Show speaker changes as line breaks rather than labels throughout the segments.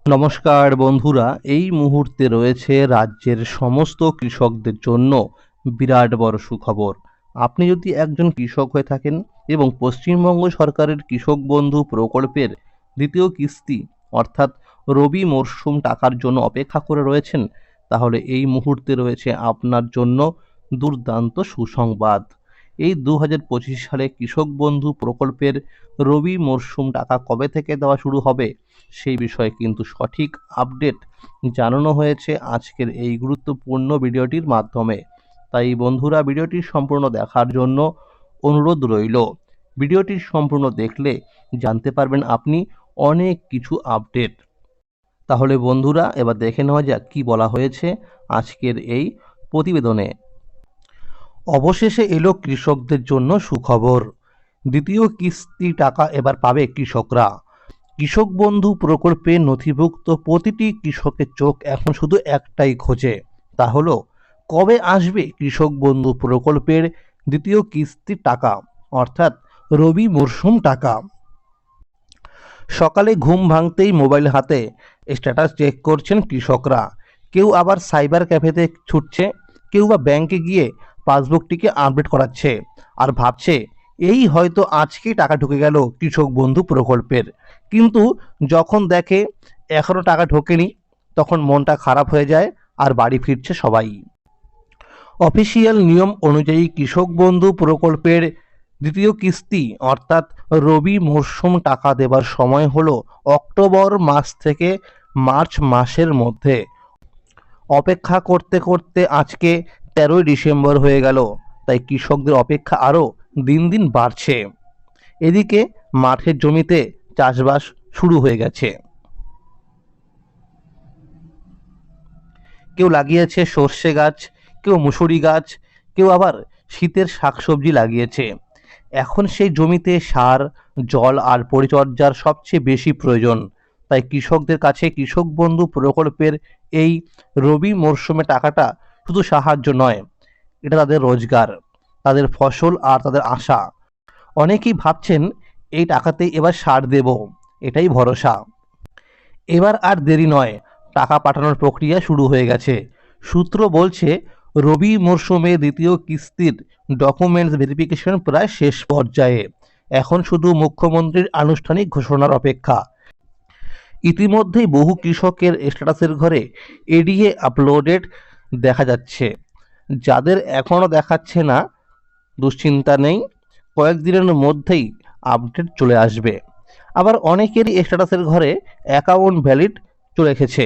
নমস্কার বন্ধুরা, এই মুহূর্তে রয়েছে রাজ্যের সমস্ত কৃষকদের জন্য বিরাট বড় সুখবর। আপনি যদি একজন কৃষক হয়ে থাকেন এবং পশ্চিমবঙ্গ সরকারের কৃষক বন্ধু প্রকল্পের দ্বিতীয় কিস্তি অর্থাৎ রবি মরশুম টাকার জন্য অপেক্ষা করে রয়েছেন, তাহলে এই মুহূর্তে রয়েছে আপনার জন্য দুর্দান্ত সুসংবাদ। এই 2025 সালে কৃষক বন্ধু প্রকল্পের রবি মরশুম টাকা কবে থেকে দেওয়া শুরু হবে সেই বিষয়ে কিন্তু সঠিক আপডেট জানানো হয়েছে আজকের এই গুরুত্বপূর্ণ ভিডিওটির মাধ্যমে। তাই বন্ধুরা, ভিডিওটি সম্পূর্ণ দেখার জন্য অনুরোধ রইল। ভিডিওটি সম্পূর্ণ দেখলে জানতে পারবেন আপনি অনেক কিছু আপডেট। তাহলে বন্ধুরা, এবার দেখে নেওয়া যাক কী বলা হয়েছে আজকের এই প্রতিবেদনে। অবশেষে এলো কৃষকদের জন্য সুখবর। দ্বিতীয় কিস্তি টাকা এবার পাবে কৃষকরা। কৃষক বন্ধু প্রকল্পে নথিভুক্ত প্রতিটি কৃষকের চোখ এখন শুধু একটাই খোঁজে, তা হলো কবে আসবে কৃষক বন্ধু প্রকল্পের দ্বিতীয় কিস্তির টাকা অর্থাৎ রবি মরশুম টাকা। সকালে ঘুম ভাঙতেই মোবাইল হাতে স্ট্যাটাস চেক করছেন কৃষকরা। কেউ আবার সাইবার ক্যাফেতে ছুটছে, কেউ বা ব্যাংকে গিয়ে পাসবুকটিকে আপডেট করাচ্ছে আর ভাবছে এই হয়তো আজকেই টাকা ঢুকে গেল কৃষক বন্ধু প্রকল্পের। কিন্তু যখন দেখে এখনও টাকা ঢোকেনি, তখন মনটা খারাপ হয়ে যায় আর বাড়ি ফিরছে সবাই। অফিসিয়াল নিয়ম অনুযায়ী কৃষক বন্ধু প্রকল্পের দ্বিতীয় কিস্তি অর্থাৎ রবি মরশুম টাকা দেবার সময় হলো অক্টোবর মাস থেকে মার্চ মাসের মধ্যে। অপেক্ষা করতে করতে আজকে 13ই ডিসেম্বর হয়ে গেল, তাই কৃষকদের অপেক্ষা আরও দিন দিন বাড়ছে। এদিকে মাঠের জমিতে চাষবাস শুরু হয়ে গেছে। কেউ লাগিয়েছে সর্ষে গাছ, কেউ মুসুরি গাছ, কেউ আবার শীতের শাকসবজি লাগিয়েছে। এখন সেই জমিতে সার, জল আর পরিচর্যার সবচেয়ে বেশি প্রয়োজন। তাই কৃষকদের কাছে কৃষক বন্ধু প্রকল্পের এই রবি মরশুমে টাকাটা শুধু সাহায্য নয়, এটা তাদের রোজগার, তাদের ফসল আর তাদের আশা। অনেকেই ভাবছেন এই টাকাতেই এবার সার দেব, এটাই ভরসা। এবার আর দেরি নয়, টাকা পাঠানোর প্রক্রিয়া শুরু হয়ে গেছে। সূত্র বলছে রবি মরশুমে দ্বিতীয় কিস্তির ডকুমেন্টস ভেরিফিকেশন প্রায় শেষ পর্যায়ে। এখন শুধু মুখ্যমন্ত্রীর আনুষ্ঠানিক ঘোষণার অপেক্ষা। ইতিমধ্যেই বহু কৃষকের স্ট্যাটাসের ঘরে এডিএ আপলোডেড দেখা যাচ্ছে। যাদের এখনও দেখাচ্ছে না, দুশ্চিন্তা নেই, কয়েকদিনের মধ্যেই আপডেট চলে আসবে। আবার অনেকেরই স্ট্যাটাসের ঘরে অ্যাকাউন্ট ভ্যালিড চলে এসেছে,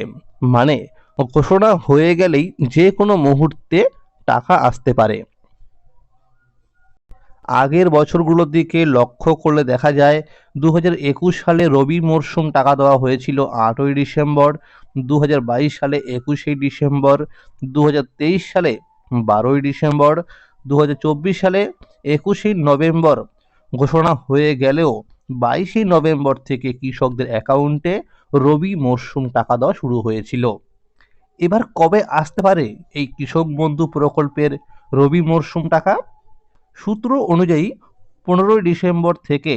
মানে ঘোষণা হয়ে গেলেই যে কোনো মুহূর্তে টাকা আসতে পারে। আগের বছরগুলোর দিকে লক্ষ্য করলে দেখা যায় 2021 সালে রবি মরশুম টাকা দেওয়া হয়েছিল 8ই ডিসেম্বর, 2022 সালে 21শে ডিসেম্বর, 2023 সালে 12ই ডিসেম্বর, 2024 সালে 21শে নভেম্বর ঘোষণা হয়ে গেলেও 22শে নভেম্বর থেকে কৃষকদের অ্যাকাউন্টে রবি মরশুম টাকা দেওয়া শুরু হয়েছিল। এবার কবে আসতে পারে এই কৃষক বন্ধু প্রকল্পের রবি মরশুম টাকা? সূত্র অনুযায়ী 15ই ডিসেম্বর থেকে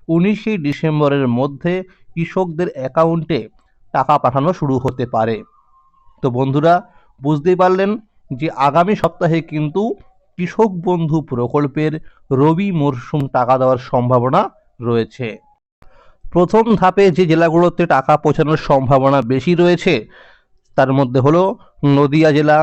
19শে ডিসেম্বরের মধ্যে কৃষকদের অ্যাকাউন্টে টাকা পাঠানো শুরু হতে পারে। তো বন্ধুরা, বুঝতেই পারলেন যে আগামী সপ্তাহে কিন্তু কৃষক বন্ধু প্রকল্পের রবি মরশুম টাকা দেওয়ার সম্ভাবনা রয়েছে। প্রথম ধাপে যে জেলাগুলোতে টাকা পৌঁছানোর সম্ভাবনা বেশি রয়েছে তার মধ্যে হলো নদিয়া জেলা,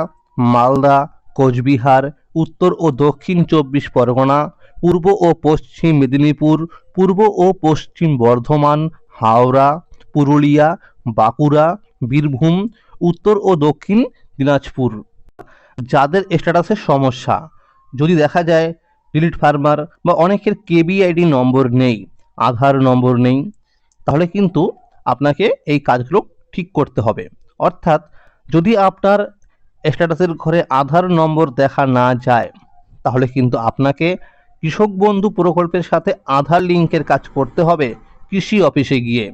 মালদা, কোচবিহার, উত্তর ও দক্ষিণ 24 পরগনা, পূর্ব ও পশ্চিম মেদিনীপুর, পূর্ব ও পশ্চিম বর্ধমান, হাওড়া, পুরুলিয়া, বাঁকুড়া, বীরভূম, উত্তর ও দক্ষিণ দিনাজপুর। যাদের স্ট্যাটাসের সমস্যা, যদি দেখা যায় ডিলিট ফার্মার বা অনেকের কেবিআইডি নম্বর নেই, আধার নম্বর নেই, তাহলে কিন্তু আপনাকে এই কাজগুলো ঠিক করতে হবে। অর্থাৎ যদি আপনার স্ট্যাটাসের ঘরে আধার নম্বর দেখা না যায়, তাহলে কিন্তু আপনাকে কৃষক বন্ধু প্রকল্পের সাথে আধার লিঙ্কের কাজ করতে হবে কৃষি অফিসে গিয়ে।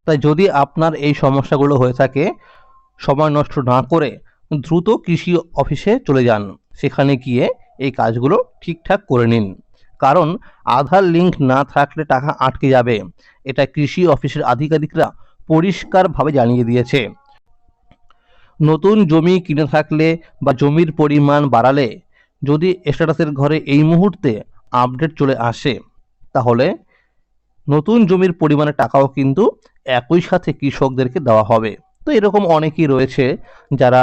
তাই যদি আপনার এই সমস্যাগুলো হয়ে থাকে, সময় নষ্ট না করে দ্রুত কৃষি অফিসে চলে যান, সেখানে গিয়ে এই কাজগুলো ঠিকঠাক করে নিন। কারণ আধার লিঙ্ক না থাকলে টাকা আটকে যাবে, এটা কৃষি অফিসের আধিকারিকরা পরিষ্কারভাবে জানিয়ে দিয়েছে। নতুন জমি কিনে থাকলে বা জমির পরিমাণ বাড়ালে যদি স্ট্যাটাসের ঘরে এই মুহূর্তে আপডেট চলে আসে, তাহলে নতুন জমির পরিমাণের টাকাও কিন্তু একই সাথে কৃষকদেরকে দেওয়া হবে। তো এরকম অনেকেই রয়েছে যারা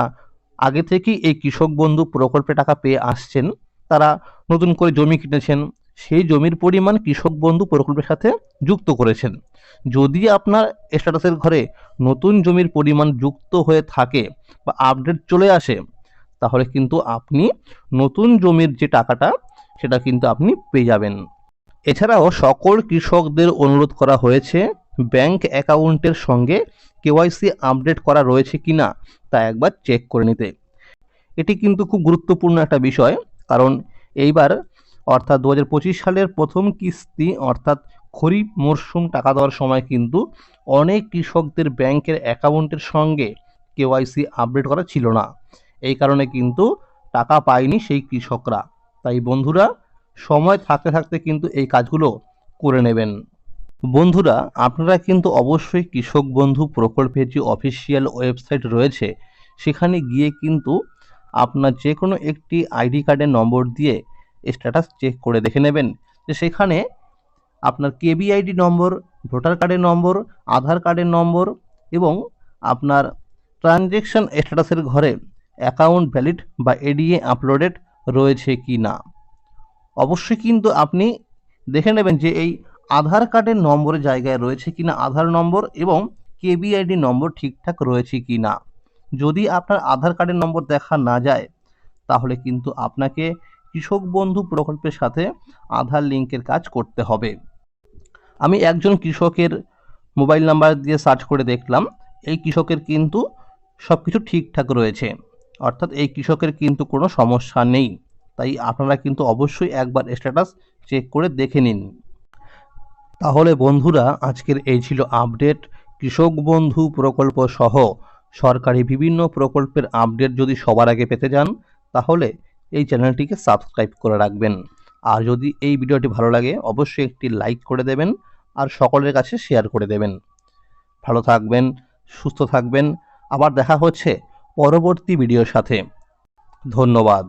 আগে থেকেই এই কৃষক বন্ধু প্রকল্পে টাকা পেয়ে আসছেন, তারা নতুন করে জমি কিনেছেন, সেই জমির পরিমাণ কৃষক বন্ধু প্রকল্পের সাথে যুক্ত করেছেন। যদি আপনার স্ট্যাটাসের ঘরে নতুন জমির পরিমাণ যুক্ত হয়ে থাকে বা আপডেট চলে আসে, তাহলে কিন্তু আপনি নতুন জমির যে টাকাটা সেটা কিন্তু আপনি পেয়ে যাবেন। এছাড়াও সকল কৃষকদের অনুরোধ করা হয়েছে ব্যাংক অ্যাকাউন্টের সঙ্গে কেওয়াইসি আপডেট করা রয়েছে কিনা তা একবার চেক করে নিতে। এটি কিন্তু খুব গুরুত্বপূর্ণ একটা বিষয়, কারণ এইবার অর্থাৎ 2025 সালের প্রথম কিস্তি অর্থাৎ খরিফ মরশুম টাকা দেওয়ার সময় কিন্তু অনেক কৃষকদের ব্যাংকের অ্যাকাউন্টের সঙ্গে কেওয়াইসি আপডেট করা ছিল না। এই কারণে কিন্তু টাকা পায়নি সেই কৃষকরা। তাই বন্ধুরা, সময় থাকতে থাকতে কিন্তু এই কাজগুলো করে নেবেন। বন্ধুরা, আপনারা কিন্তু অবশ্যই কৃষক বন্ধু প্রকল্পের যে অফিসিয়াল ওয়েবসাইট রয়েছে সেখানে গিয়ে কিন্তু আপনার যে কোনো একটি আইডি কার্ডের নম্বর দিয়ে স্ট্যাটাস চেক করে দেখে নেবেন যে সেখানে আপনার কেবিআইডি নম্বর, ভোটার কার্ডের নম্বর, আধার কার্ডের নম্বর এবং আপনার ট্রানজ্যাকশন স্ট্যাটাসের ঘরে অ্যাকাউন্ট ভ্যালিড বা এডিএ আপলোডেড রয়েছে কি না। অবশ্যই কিন্তু আপনি দেখে নেবেন যে এই আধার কার্ডের নম্বরের জায়গায় রয়েছে কিনা আধার নম্বর এবং কেবিআইডি নম্বর ঠিকঠাক রয়েছে কি না। যদি আপনার আধার কার্ডের নম্বর দেখা না যায়, তাহলে কিন্তু আপনাকে কৃষক বন্ধু প্রকল্পের সাথে আধার লিঙ্কের কাজ করতে হবে। আমি একজন কৃষকের মোবাইল নাম্বার দিয়ে সার্চ করে দেখলাম, এই কৃষকের কিন্তু সব কিছু ঠিকঠাক রয়েছে, অর্থাৎ এই কৃষকের কিন্তু কোনো সমস্যা নেই। তাই আপনারা কিন্তু অবশ্যই একবার স্ট্যাটাস চেক করে দেখে নিন। তাহলে বন্ধুরা, আজকের এই ছিল আপডেট। কৃষক বন্ধু প্রকল্প সহ সরকারি বিভিন্ন প্রকল্পের আপডেট যদি সবার আগে পেতে চান, তাহলে এই চ্যানেলটিকে সাবস্ক্রাইব করে রাখবেন। আর যদি এই ভিডিওটি ভালো লাগে অবশ্যই একটি লাইক করে দেবেন আর সকলের কাছে শেয়ার করে দেবেন। ভালো থাকবেন, সুস্থ থাকবেন। আবার দেখা হচ্ছে পরবর্তী ভিডিওর সাথে। ধন্যবাদ।